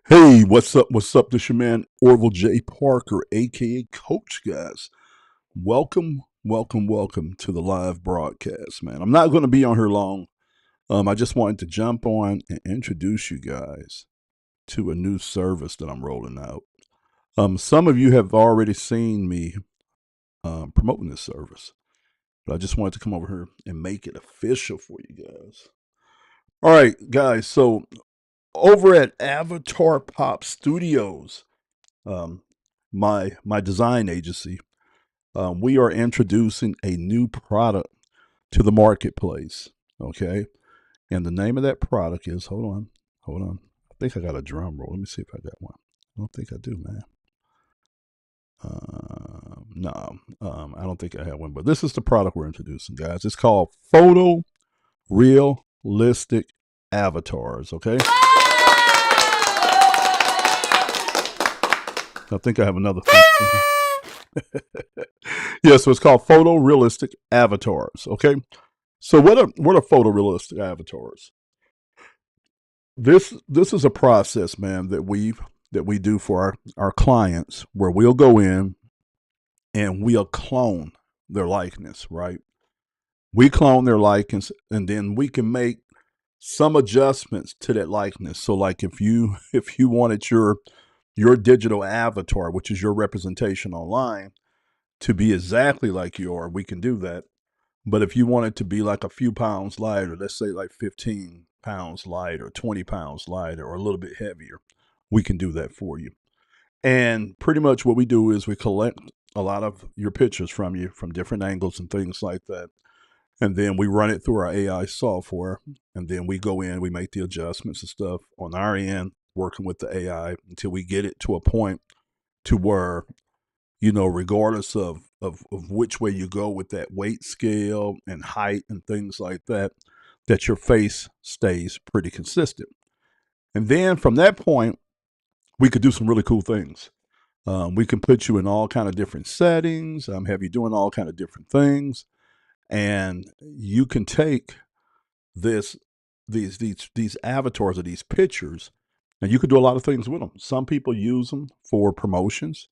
Hey, what's up? What's up? This your man Orville J. Parker, aka Coach, guys. Welcome to the live broadcast, man. I'm not going to be on here long. I just wanted to jump on and introduce you guys to a new service that I'm rolling out. Some of you have already seen me promoting this service, but I just wanted to come over here and make it official for you guys. All right, guys. So over at Avatar Pop Studios, um, my design agency, we are introducing a new product to the marketplace. Okay, and the name of that product is hold on. I think I got a drum roll. Let me see if I got one. I don't think I do, man. No, I don't think I have one. But this is the product we're introducing, guys. It's called Photo Realistic Avatars. Okay, I think I have another thing. Yeah, so it's called Photorealistic Avatars. Okay, so what are photorealistic avatars? This is a process, man, that we do for our clients, where we'll go in and we'll clone their likeness. Right, we clone their likeness, and then we can make some adjustments to that likeness. So, like if you wanted your digital avatar, which is your representation online, to be exactly like you are, we can do that. But if you want it to be like a few pounds lighter, let's say like 15 pounds lighter, 20 pounds lighter, or a little bit heavier, we can do that for you. And pretty much what we do is we collect a lot of your pictures from you from different angles and things like that. And then we run it through our AI software. And then we go in, we make the adjustments and stuff on our end, working with the AI until we get it to a point to where, regardless of which way you go with that weight scale and height and things like that, that your face stays pretty consistent. And then from that point, we could do some really cool things. We can put you in all kind of different settings, have you doing all kind of different things, and you can take this these avatars or these pictures, and you could do a lot of things with them. Some people use them for promotions.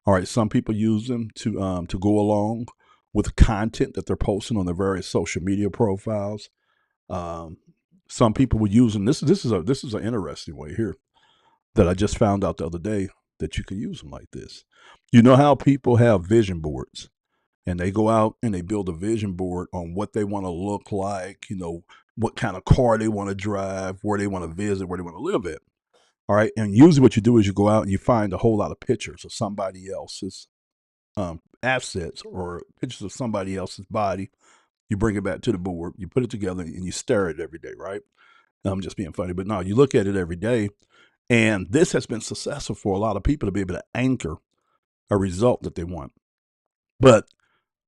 All right, some people use them to go along with content that they're posting on their various social media profiles. Um, some people would use them. This is an interesting way here that I just found out the other day, that you can use them like this. You know how people have vision boards, and they go out and they build a vision board on what they want to look like. What kind of car they want to drive, where they want to visit, where they want to live at. All right, and usually what you do is you go out and you find a whole lot of pictures of somebody else's assets, or pictures of somebody else's body. You bring it back to the board, you put it together, and you stare at it every day, right? I'm just being funny, but no, you look at it every day. And this has been successful for a lot of people to be able to anchor a result that they want. But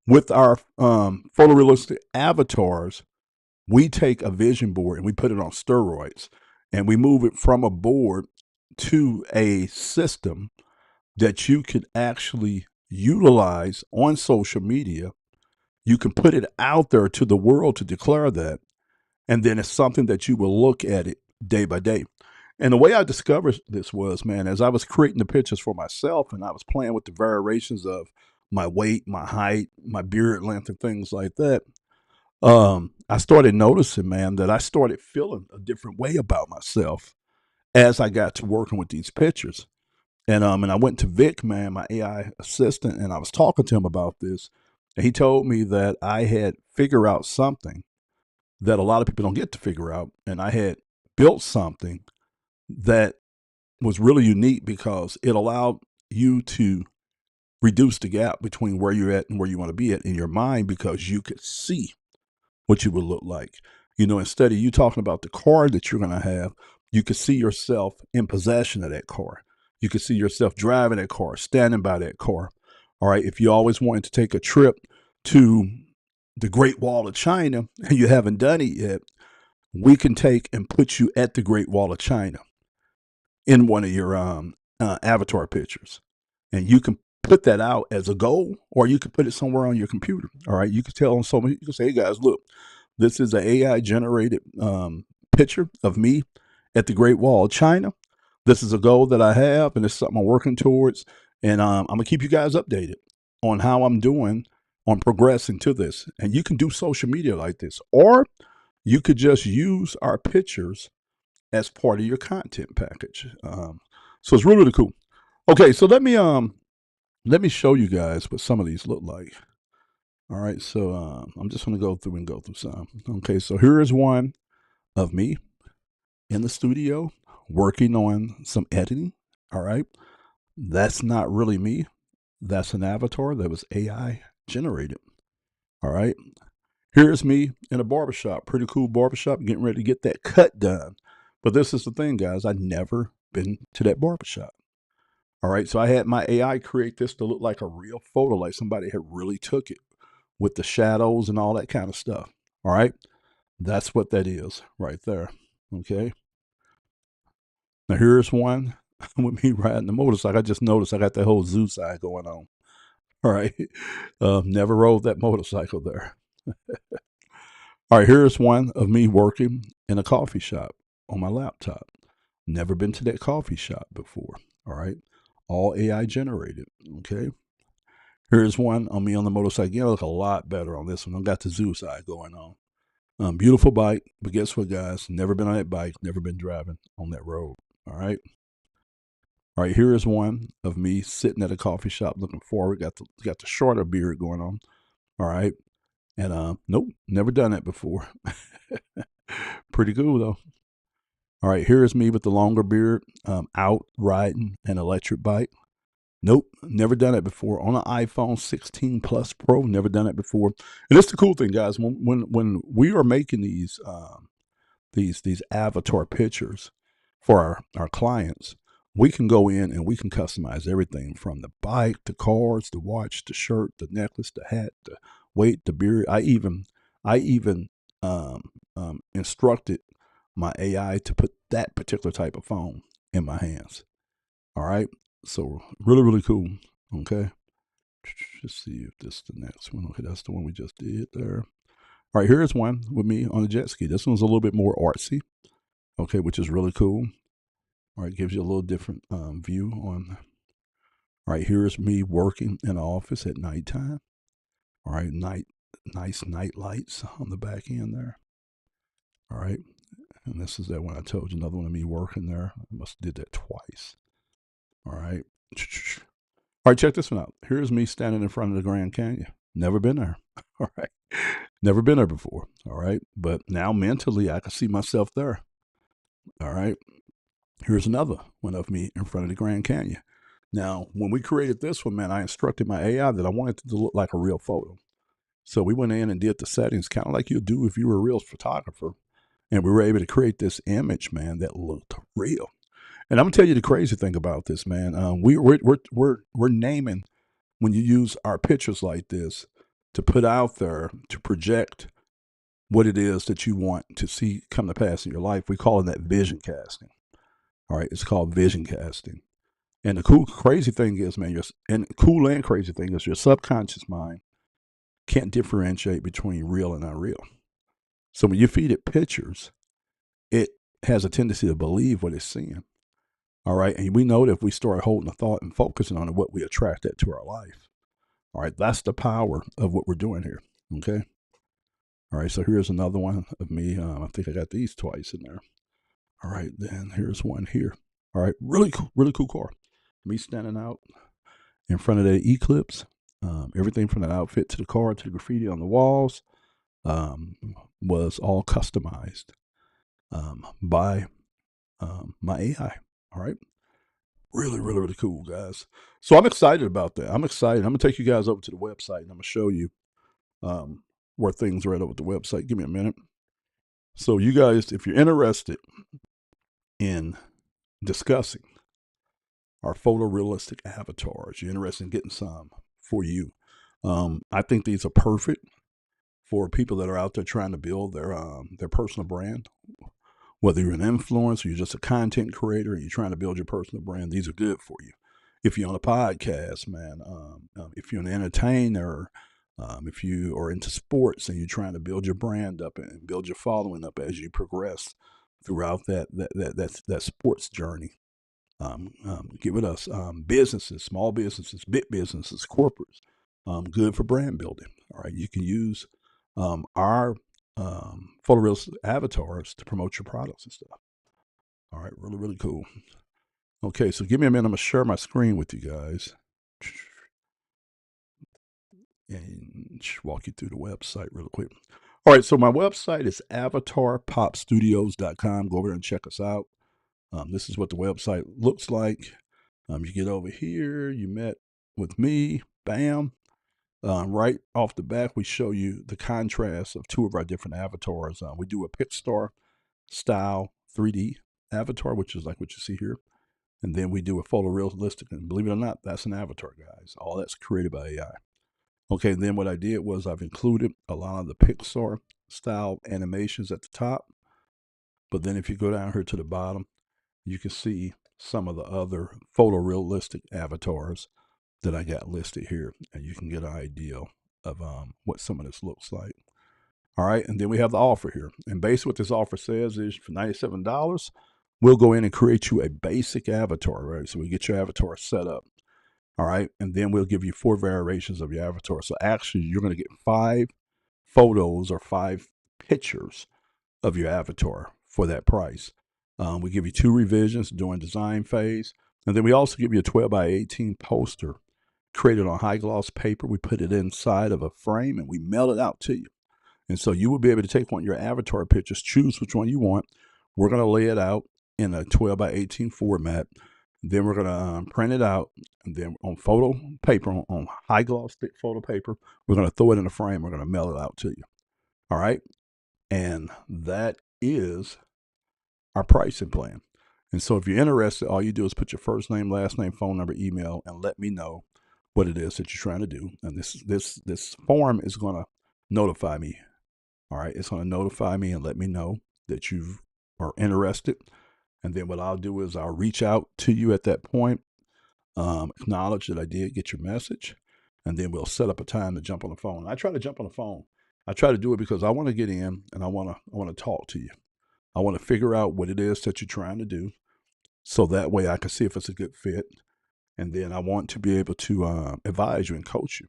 with our photorealistic avatars, we take a vision board and we put it on steroids, and we move it from a board to a system that you could actually utilize on social media. You can put it out there to the world to declare that, and then it's something that you will look at it day by day. And the way I discovered this was, man, as I was creating the pictures for myself and I was playing with the variations of my weight, my height, my beard length, and things like that, I started noticing, man, that I started feeling a different way about myself as I got to working with these pictures. And I went to Vic, man, my AI assistant, and I was talking to him about this. And he told me that I had figured out something that a lot of people don't get to figure out. And I had built something that was really unique because it allowed you to reduce the gap between where you're at and where you want to be at in your mind, because you could see what you would look like. Instead of you talking about the car that you're going to have, you could see yourself in possession of that car. You could see yourself driving that car, standing by that car. All right. If you always wanted to take a trip to the Great Wall of China and you haven't done it yet, we can take and put you at the Great Wall of China in one of your avatar pictures. And you can put that out as a goal, or you could put it somewhere on your computer. All right. You could tell them so many, you can say, hey guys, look, this is an AI generated picture of me at the Great Wall of China. This is a goal that I have, and it's something I'm working towards. And I'm gonna keep you guys updated on how I'm doing on progressing to this. And you can do social media like this, or you could just use our pictures as part of your content package. So it's really, really cool. Okay, so let me show you guys what some of these look like. All right, so I'm just going to go through some. Okay, so here is one of me in the studio working on some editing. All right, that's not really me. That's an avatar that was AI generated. All right, here's me in a barbershop, pretty cool barbershop, getting ready to get that cut done. But this is the thing, guys. I've never been to that barbershop. All right, so I had my AI create this to look like a real photo, like somebody had really took it with the shadows and all that kind of stuff. All right, that's what that is right there. Okay, now here's one with me riding the motorcycle. I just noticed I got that whole zoo side going on. All right, never rode that motorcycle there. All right, here's one of me working in a coffee shop on my laptop. Never been to that coffee shop before. All right, all AI generated. Okay. Here's one on me on the motorcycle. You look a lot better on this one. I got the zoo side going on. Beautiful bike, but guess what, guys? Never been on that bike, never been driving on that road. All right. All right, here is one of me sitting at a coffee shop looking forward. Got the shorter beard going on. All right. And nope, never done that before. Pretty cool though. All right, here is me with the longer beard, out riding an electric bike. Nope, never done it before. On an iPhone 16 Plus Pro, never done it before. And that's the cool thing, guys. When we are making these avatar pictures for our clients, we can go in and we can customize everything from the bike, the cars, the watch, the shirt, the necklace, the hat, the weight, the beard. I even instructed my AI to put that particular type of phone in my hands. All right. So really, really cool. Okay. Let's see if this is the next one. Okay, that's the one we just did there. All right, here's one with me on a jet ski. This one's a little bit more artsy. Okay, which is really cool. All right, gives you a little different view on. All right, here's me working in an office at nighttime. All right, nice night lights on the back end there. All right, and this is that one I told you. Another one of me working there. I must have did that twice. All right. All right, check this one out. Here's me standing in front of the Grand Canyon. Never been there. All right. Never been there before. All right. But now mentally, I can see myself there. All right. Here's another one of me in front of the Grand Canyon. Now, when we created this one, man, I instructed my AI that I wanted it to look like a real photo. So we went in and did the settings kind of like you'd do if you were a real photographer. And we were able to create this image, man, that looked real. And I'm gonna tell you the crazy thing about this, man. We're naming when you use our pictures like this to put out there to project what it is that you want to see come to pass in your life. We call it that vision casting. All right, it's called vision casting. And the cool, crazy thing is, man, cool and crazy thing is your subconscious mind can't differentiate between real and unreal. So when you feed it pictures, it has a tendency to believe what it's seeing. All right. And we know that if we start holding a thought and focusing on it, what we attract that to our life. All right. That's the power of what we're doing here. Okay. All right. So here's another one of me. I think I got these twice in there. All right. Then here's one here. All right. Really cool car. Me standing out in front of the Eclipse. Everything from the outfit to the car to the graffiti on the walls was all customized by my AI. All right. Really cool, guys. So I'm excited about that. I'm excited. I'm gonna take you guys over to the website and I'm gonna show you where things are at over the website. Give me a minute. So you guys, if you're interested in discussing our photorealistic avatars, you're interested in getting some for you. I think these are perfect for people that are out there trying to build their personal brand. Whether you're an influencer, you're just a content creator, and you're trying to build your personal brand, these are good for you. If you're on a podcast, man, if you're an entertainer, if you are into sports and you're trying to build your brand up and build your following up as you progress throughout that sports journey, Get with us. Businesses, small businesses, big businesses, corporates. Good for brand building. All right, you can use our photorealistic avatars to promote your products and stuff. All right, really, really cool. Okay, so give me a minute. I'm going to share my screen with you guys and walk you through the website real quick. All right, so my website is avatarpopstudios.com. Go over there and check us out. This is what the website looks like. You get over here, you met with me, bam. Right off the bat, we show you the contrast of two of our different avatars. We do a Pixar style 3D avatar, which is like what you see here. And then we do a photorealistic, and believe it or not, that's an avatar, guys. All that's created by AI. Okay, and then what I did was I've included a lot of the Pixar style animations at the top. But then if you go down here to the bottom, you can see some of the other photorealistic avatars that I got listed here, and you can get an idea of what some of this looks like. All right, and then we have the offer here. And basically what this offer says is for $97, we'll go in and create you a basic avatar, right? So we get your avatar set up. All right, and then we'll give you 4 variations of your avatar. So actually, you're going to get 5 photos or 5 pictures of your avatar for that price. We give you 2 revisions during design phase, and then we also give you a 12 by 18 poster created on high gloss paper. We put it inside of a frame and we mail it out to you. And so you will be able to take one of your avatar pictures, choose which one you want. We're going to lay it out in a 12 by 18 format. Then we're going to print it out, and then on photo paper, on high gloss thick photo paper, we're going to throw it in a frame. We're going to mail it out to you. All right. And that is our pricing plan. And so if you're interested, all you do is put your first name, last name, phone number, email, and let me know what it is that you're trying to do. And this form is going to notify me. All right, it's going to notify me and let me know that you are interested. And then what I'll do is I'll reach out to you at that point, acknowledge that I did get your message, and then we'll set up a time to jump on the phone. I try to jump on the phone. I try to do it because I want to get in and I want to talk to you. I want to figure out what it is that you're trying to do, so that way I can see if it's a good fit. And then I want to be able to advise you and coach you.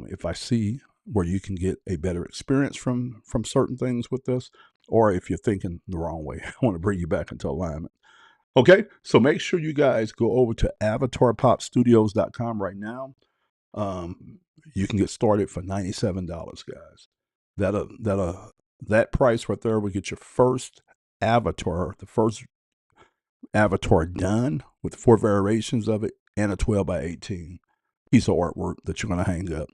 If I see where you can get a better experience from certain things with this, or if you're thinking the wrong way, I want to bring you back into alignment. Okay, so make sure you guys go over to avatarpopstudios.com right now. You can get started for $97, guys. That price right there will get your first avatar, the first avatar done with 4 variations of it and a 12 by 18 piece of artwork that you're going to hang up.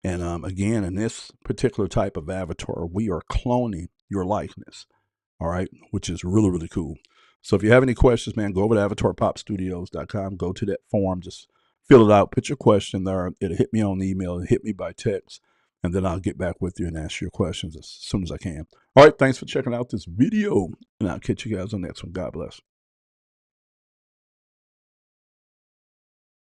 And again, in this particular type of avatar, we are cloning your likeness, all right, which is really, really cool. So if you have any questions, man, go over to avatarpopstudios.com, go to that form, just fill it out, put your question there. It'll hit me on email, it'll hit me by text, and then I'll get back with you and answer your questions as soon as I can. All right, thanks for checking out this video, and I'll catch you guys on the next one. God bless.